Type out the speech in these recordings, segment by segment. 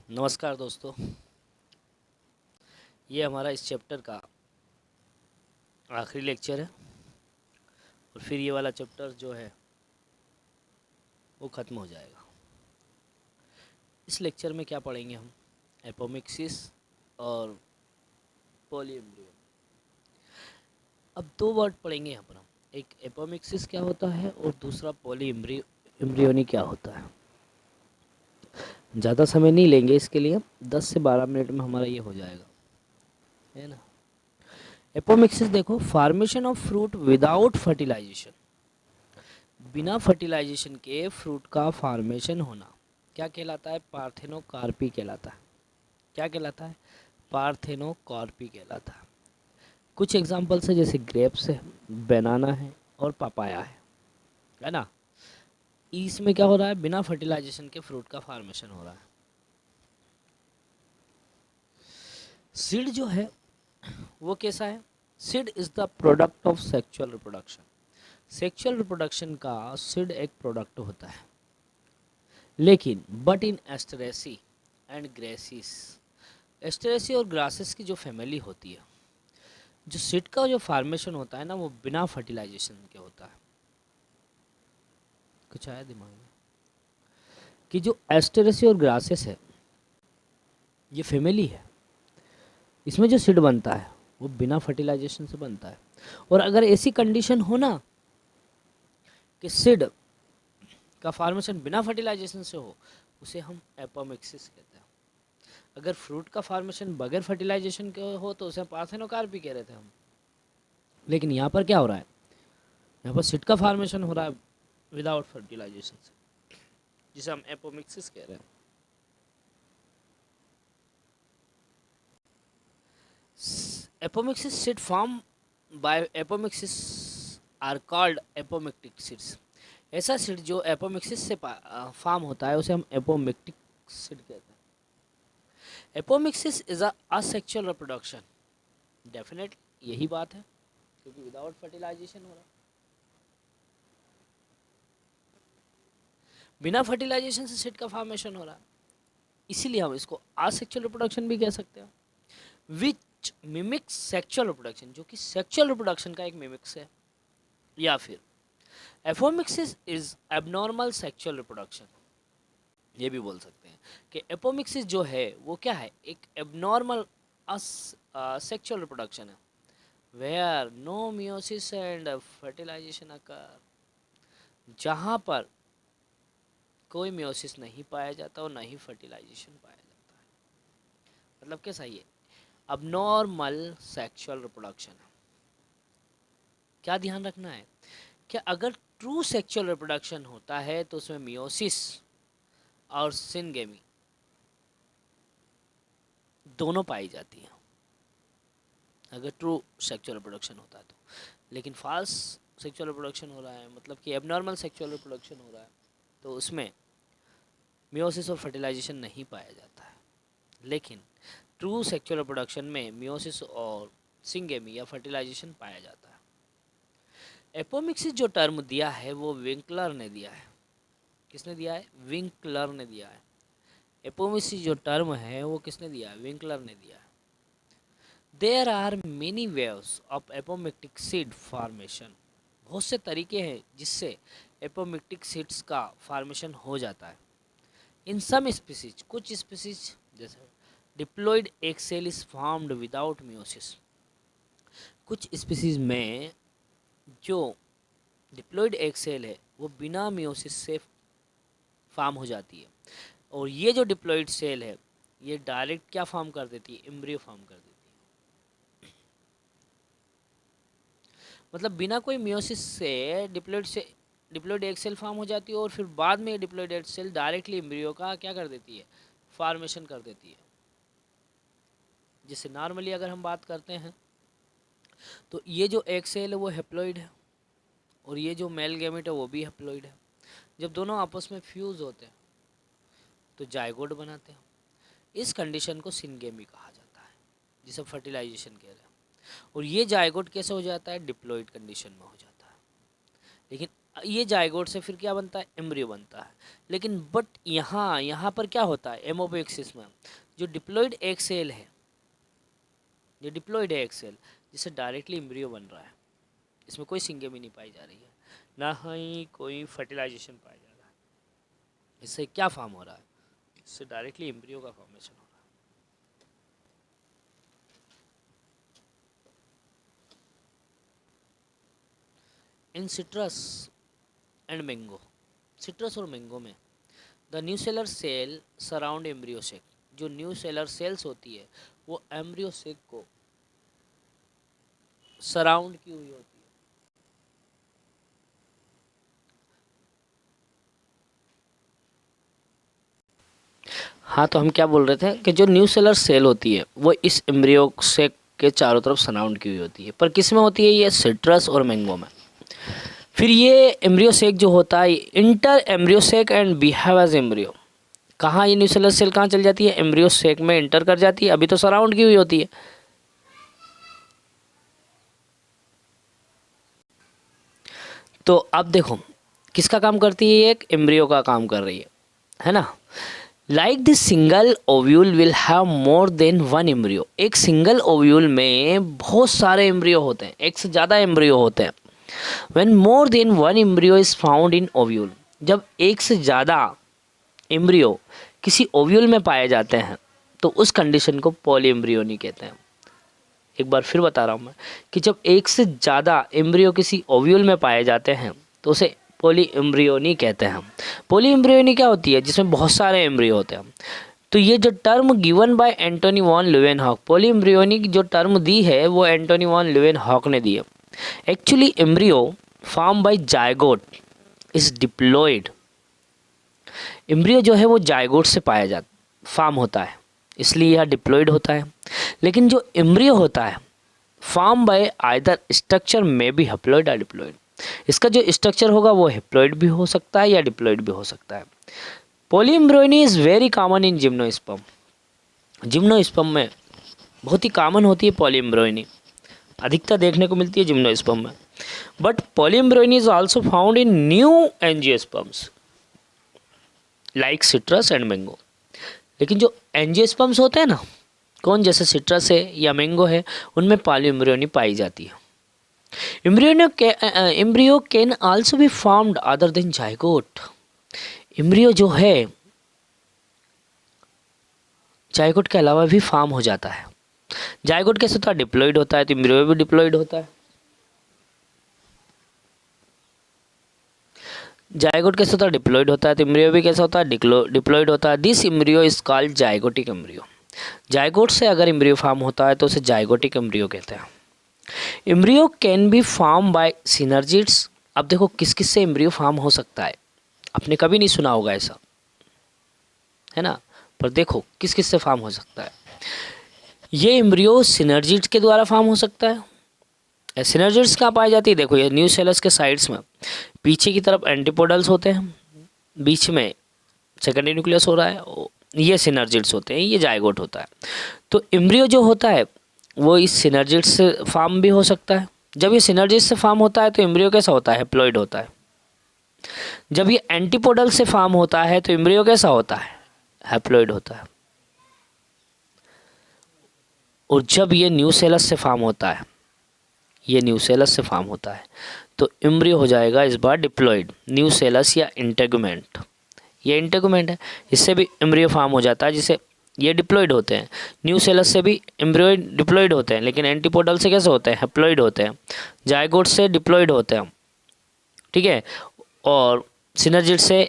नमस्कार दोस्तों। ये हमारा इस चैप्टर का आखिरी लेक्चर है और फिर ये वाला चैप्टर जो है वो ख़त्म हो जाएगा। इस लेक्चर में क्या पढ़ेंगे हम? एपोमिक्सिस और पॉलीएम्ब्रियो। अब दो वर्ड पढ़ेंगे यहाँ पर हम। एक एपोमिक्सिस क्या होता है और दूसरा पॉलीएम्ब्रियोनी क्या होता है। ज़्यादा समय नहीं लेंगे इसके लिए, 10 से 12 मिनट में हमारा ये हो जाएगा, है ना। एपोमिक्सिस देखो, formation of fruit without fertilization. बिना फर्टिलाइजेशन के फ्रूट का फार्मेशन होना क्या कहलाता है? पार्थेनोकार्पी कहलाता है। क्या कहलाता है? पार्थेनोकार्पी कहलाता है। कुछ एग्जांपल्स है, जैसे ग्रेप्स है, बनाना है और पपाया है ना। इसमें क्या हो रहा है? बिना फर्टिलाइजेशन के फ्रूट का फार्मेशन हो रहा है। सीड जो है वो कैसा है? Seed is the product of sexual reproduction. Sexual reproduction का सीड एक प्रोडक्ट होता है, लेकिन but in Asteraceae and grasses, Asteraceae और ग्रासेस की जो फैमिली होती है, जो सीड का जो फार्मेशन होता है ना, वो बिना फर्टिलाइजेशन के होता है। कुछ आया दिमाग में कि जो एस्टरेसी और ग्रासेस है, ये फैमिली है, इसमें जो सीड बनता है वो बिना फर्टिलाइजेशन से बनता है। और अगर ऐसी कंडीशन हो ना कि सीड का फार्मेशन बिना फर्टिलाइजेशन से हो, उसे हम एपोमिक्सिस कहते हैं। अगर फ्रूट का फार्मेशन बगैर फर्टिलाइजेशन के हो तो उसे पार्थेनोकार्पी कह रहे थे हम। लेकिन यहाँ पर क्या हो रहा है? यहाँ पर सीड का फार्मेशन हो रहा है विदाउट फर्टिलाइजेशन से, जिसे हम एपोमिक्सिस कह रहे हैं। Apomixis seed form by apomixis are called apomictic seeds. ऐसा सीड जो एपोमिक्सिस से फॉर्म होता है उसे हम एपोमिक्टिक सीड कहते हैं। Apomixis is a asexual reproduction. Definitely यही बात है, क्योंकि विदाउट फर्टिलाइजेशन हो रहा है। बिना फर्टिलाइजेशन से सीड का फॉर्मेशन हो रहा है, इसीलिए हम इसको असेक्सुअल रिप्रोडक्शन भी कह सकते हैं। विच मिमिक्स सेक्सुअल रिप्रोडक्शन, जो कि सेक्सुअल रिप्रोडक्शन का एक मिमिक्स है। या फिर apomixis is abnormal sexual reproduction, ये भी बोल सकते हैं कि एपोमिक्सिस जो है वो क्या है? एक एबनॉर्मल सेक्सुअल रिप्रोडक्शन है, where no meiosis and fertilisation occur, जहाँ पर कोई मियोसिस नहीं पाया जाता और ना ही फर्टिलाइजेशन पाया जाता है। मतलब कैसा? ये अबनॉर्मल सेक्सुअल रिप्रोडक्शन है। क्या ध्यान रखना है कि अगर ट्रू सेक्सुअल रिप्रोडक्शन होता है तो उसमें मियोसिस और सिनगेमी दोनों पाई जाती हैं, अगर ट्रू सेक्सुअल रिप्रोडक्शन होता है तो। लेकिन फॉल्स सेक्सुअल रिप्रोडक्शन हो रहा है, मतलब कि एबनॉर्मल सेक्सुअल रिप्रोडक्शन हो रहा है, तो उसमें मियोसिस और फर्टिलाइजेशन नहीं पाया जाता है। लेकिन ट्रू सेक्सुअल रिप्रोडक्शन में मियोसिस और सिंगेमी या फर्टिलाइजेशन पाया जाता है। एपोमिक्सिस जो टर्म दिया है वो विंकलर ने दिया है। किसने दिया है? विंकलर ने दिया है। एपोमिक्सिस जो टर्म है वो किसने दिया है? विंकलर ने दिया है। There are many waves of apomictic seed formation. बहुत से तरीके हैं जिससे एपोमिक्टिक सीड्स का फॉर्मेशन हो जाता है। इन सम स्पीसीज, कुछ स्पीसीज जैसे diploid egg cell is formed without meiosis. कुछ स्पीसीज में जो डिप्लॉयड एग सेल है वो बिना मियोसिस से फॉर्म हो जाती है, और ये जो डिप्लॉयड सेल है ये डायरेक्ट क्या फॉर्म कर देती है? एम्ब्रियो फॉर्म कर देती है। मतलब बिना कोई मियोसिस से डिप्लॉयड एग सेल फॉर्म हो जाती है, और फिर बाद में diploid egg cell directly embryo का क्या कर देती है? फॉर्मेशन कर देती है। जैसे नॉर्मली अगर हम बात करते हैं तो ये जो एग सेल है वो हेप्लॉइड है, और ये जो मेल गैमेट है वो भी हेप्लॉइड है। जब दोनों आपस में फ्यूज होते हैं तो जायगोट बनाते हैं। इस कंडीशन को सिनगेमी कहा जाता है, जिसे फर्टिलाइजेशन कह रहे हैं। और ये जायगोट कैसे हो जाता है? डिप्लॉइड कंडीशन में हो जाता है। लेकिन ये जायगोट से फिर क्या बनता है, एम्ब्रियो बनता है। लेकिन बट यहाँ पर क्या होता है एमोपोएक्सिस में, जो डिप्लॉइड एग सेल है, जो डिप्लॉइड एग सेल जिससे डायरेक्टली एम्ब्रियो बन रहा है, इसमें कोई सिंगेमी नहीं पाई जा रही है, ना ही कोई फर्टिलाइजेशन पाया जा रहा है। इससे क्या फॉर्म हो रहा है, इससे डायरेक्टली एम्ब्रियो का फॉर्मेशन हो रहा है। In citrus and mango, citrus और मैंगो में the nucellar cell surround embryo sac, जो न्यूसेलर सेल्स होती है वो एम्ब्रियो सेक को सराउंड की हुई होती है। हाँ, तो हम क्या बोल रहे थे कि जो न्यूसेलर सेल होती है वो इस एम्ब्रियो सेक के चारों तरफ सराउंड की हुई होती है, पर किस में होती है, ये सिट्रस और मैंगो में। फिर ये एम्ब्रियो सेक जो होता है inter embryo sac and behave as embryo, कहाँ ये न्यूसेलर सेल कहाँ चल जाती है, एम्ब्रियो सेक में इंटर कर जाती है, अभी तो सराउंड की हुई होती है। तो अब देखो किसका काम करती है, एक एम्ब्रियो का काम कर रही है ना। Like this single ovule will have more than one embryo, एक सिंगल ओव्यूल में बहुत सारे एम्ब्रियो होते हैं, एक से ज़्यादा एम्ब्रियो होते हैं। When more than one embryo is found in ovule, जब एक से ज़्यादा एम्ब्रियो किसी ओव्यूल में पाए जाते हैं तो उस कंडीशन को पॉली एम्ब्रियोनी कहते हैं। एक बार फिर बता रहा हूँ मैं कि जब एक से ज़्यादा एम्ब्रियो किसी ओव्यूल में पाए जाते हैं तो उसे पॉली एम्ब्रियोनी कहते हैं। पॉली एम्ब्रियोनी क्या होती है, जिसमें बहुत सारे एम्ब्रियो होते हैं। तो ये जो term given by Antony von Leeuwenhoek, poly embryony की जो टर्म दी है वो एंटोनी वॉन ल्यूवेनहॉक ने दी है। Actually embryo form by zygote is diploid, embryo जो है वो जायगोट से पाया जाता फॉर्म होता है, इसलिए यह डिप्लॉयड होता है। लेकिन जो एम्ब्रियो होता है फॉर्म बाय आइदर स्ट्रक्चर में भी हैप्लॉयड या डिप्लॉयड, इसका जो स्ट्रक्चर होगा वो हैप्लॉयड भी हो सकता है या डिप्लॉयड भी हो सकता है। Poly embryony is very common in gymnosperm, gymnosperm में बहुत ही कॉमन होती है पॉली एम्ब्रियोनी, अधिकता देखने को मिलती है जिम्नोस्पर्म में। But poly embryony is also found in new angiosperms like citrus and mango. लेकिन जो एंजियोस्पर्म्स होते हैं ना, कौन, जैसे सिट्रस है या मैंगो है, उनमें पॉली एम्ब्रियोनी पाई जाती है। Embryo can also be formed other than zygote, embryo जो है जायगोट के अलावा भी फॉर्म हो जाता है। जायगोट कैसे होता है, डिप्लॉयड होता है, तो एम्ब्रियो भी डिप्लॉयड होता है। जायगोट कैसे होता है, डिप्लॉयड होता है, तो एम्ब्रियो भी कैसा होता है, डिप्लॉयड होता है। This embryo is called zygotic embryo, zygote से अगर एम्ब्रियो फॉर्म होता है तो उसे जायगोटिक एम्ब्रियो कहते हैं। Embryo can be form by synergids, अब देखो किस किस से एम्ब्रियो फॉर्म हो सकता है, आपने कभी नहीं सुना होगा ऐसा, है ना, पर देखो किस किस से फॉर्म हो सकता है। ये एम्ब्रियो सिनर्जिड्स के द्वारा फॉर्म हो सकता है। सिनर्जिड्स कहाँ पाई जाती है, देखो ये न्यूसेलस के साइड्स में पीछे की तरफ एंटीपोडल्स होते हैं, बीच में सेकेंडरी न्यूक्लियस हो रहा है, ये सिनर्जिड्स होते हैं, ये जायगोट होता है। तो एम्ब्रियो जो होता है वो इस सिनर्जिड्स से फॉर्म भी हो सकता है। जब ये सिनर्जिड्स से फॉर्म होता है तो एम्ब्रियो कैसा होता है, हैप्लॉइड होता है। जब ये एंटीपोडल से फॉर्म होता है तो एम्ब्रियो कैसा होता है, हैप्लॉइड होता है। और जब ये न्यूसेलस से फॉर्म होता है, ये न्यूसेलस से फॉर्म होता है तो एम्ब्रियो हो जाएगा इस बार डिप्लॉइड, न्यूसेलस या इंटेगुमेंट, ये इंटेगुमेंट है, इससे भी एम्ब्रियो फॉर्म हो जाता है, जिसे ये डिप्लॉइड होते हैं। न्यूसेलस से भी एम्ब्रियो डिप्लॉइड होते हैं, लेकिन एंटीपोडल से कैसे होते हैं, हैप्लॉइड होते हैं। जायगोट से डिप्लॉइड होते हैं, ठीक है, और सिनर्जिड से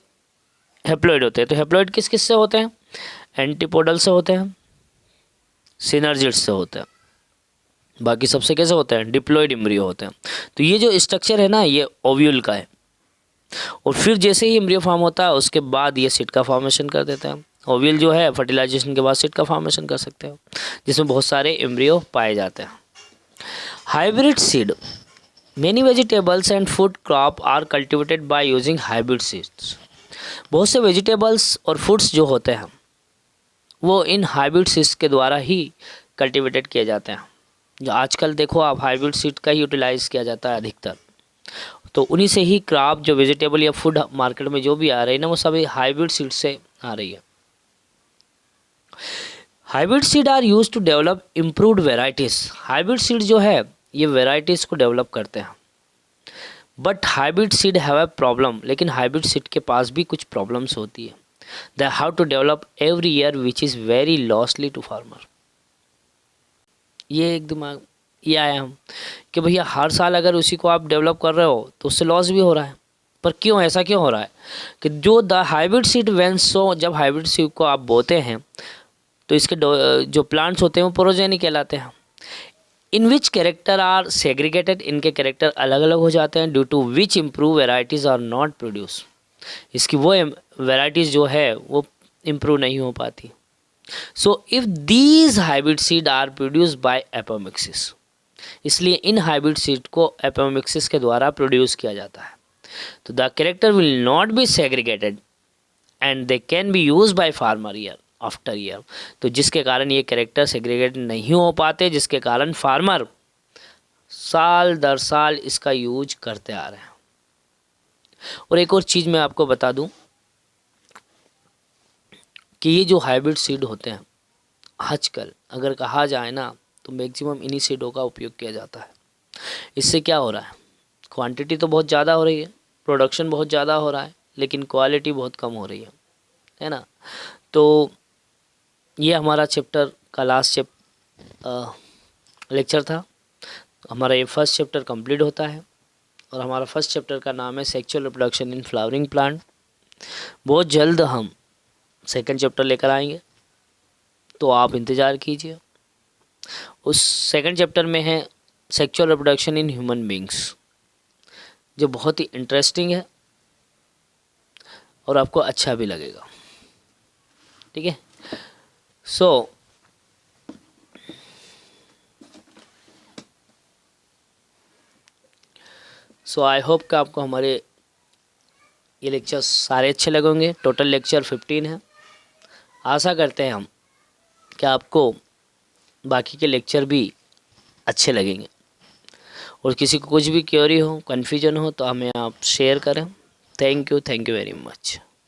हैप्लॉइड होते हैं। तो हैप्लॉइड किस किस से होते हैं, एंटीपोडल से होते हैं, सिनर्जिड से होते हैं, बाकी सबसे कैसे होते हैं, डिप्लॉइड एम्ब्रियो होते हैं। तो ये जो स्ट्रक्चर है ना, ये ओव्यूल का है। और फिर जैसे ही एम्ब्रियो फॉर्म होता है उसके बाद ये सीड का फॉर्मेशन कर देता है। ओव्यूल जो है फर्टिलाइजेशन के बाद सीड का फॉर्मेशन कर सकते हो, जिसमें बहुत सारे एम्ब्रियो पाए जाते हैं। Hybrid seed, many vegetables and food crop are cultivated by using hybrid seeds. बहुत से वेजिटेबल्स और फूड्स जो होते हैं वो इन हाइब्रिड सीड्स के द्वारा ही कल्टिवेटेड किए जाते हैं। जो आजकल देखो आप हाइब्रिड सीड का ही यूटिलाइज़ किया जाता है अधिकतर। तो उन्हीं से ही क्रॉप जो वेजिटेबल या फूड मार्केट में जो भी आ रही है ना, वो सभी हाइब्रिड सीड से आ रही है। Hybrid seed are use to develop improved varieties. Hybrid seed जो है ये वेराइटीज़ को डेवलप करते हैं। But hybrid seed have a problem, लेकिन हाइब्रिड सीड के पास भी कुछ प्रॉब्लम्स होती है। They have to develop every year which is very lossly to farmer. ये एक दिमाग ये आया हम कि भैया हर साल अगर उसी को आप डेवलप कर रहे हो तो उससे लॉस भी हो रहा है। पर क्यों ऐसा क्यों हो रहा है कि जो द हाइब्रिड सीड वेन सो, जब हाइब्रिड सीड को आप बोते हैं तो इसके जो प्लांट्स होते हैं वो प्रोजेनी कहलाते हैं। In which character are segregated, इनके कैरेक्टर अलग अलग हो जाते हैं। Due to which improve varieties are not produce, इसकी वो वेराइटीज़ जो है वो इम्प्रूव नहीं हो पाती। So if these hybrid seed are produce by apomixis, इसलिए इन हाइब्रिड सीड को एपोमिक्सिस के द्वारा प्रोड्यूस किया जाता है। तो the character will not be segregated and they can be use by farmer year after year. तो जिसके कारण ये कैरेक्टर सेग्रीगेट नहीं हो पाते, जिसके कारण फार्मर साल दर साल इसका यूज करते आ रहे हैं। और एक और चीज़ मैं आपको बता दूं कि ये जो हाइब्रिड सीड होते हैं आजकल अगर कहा जाए ना तो मैक्सिमम इन्हीं सीडों का उपयोग किया जाता है। इससे क्या हो रहा है, क्वांटिटी तो बहुत ज़्यादा हो रही है, प्रोडक्शन बहुत ज़्यादा हो रहा है, लेकिन क्वालिटी बहुत कम हो रही है ना। तो ये हमारा चैप्टर का लास्ट लेक्चर था। हमारा ये फर्स्ट चैप्टर कंप्लीट होता है और हमारा फर्स्ट चैप्टर का नाम है sexual reproduction in flowering plant. बहुत जल्द हम सेकंड चैप्टर लेकर आएंगे, तो आप इंतज़ार कीजिए। उस सेकंड चैप्टर में है sexual reproduction in human beings, जो बहुत ही इंटरेस्टिंग है और आपको अच्छा भी लगेगा। ठीक है, सो आई होप कि आपको हमारे ये लेक्चर्स सारे अच्छे लगेंगे। टोटल लेक्चर 15 है। आशा करते हैं हम कि आपको बाकी के लेक्चर भी अच्छे लगेंगे। और किसी को कुछ भी क्वेरी हो, कन्फ्यूजन हो तो हमें आप शेयर करें। Thank you very much.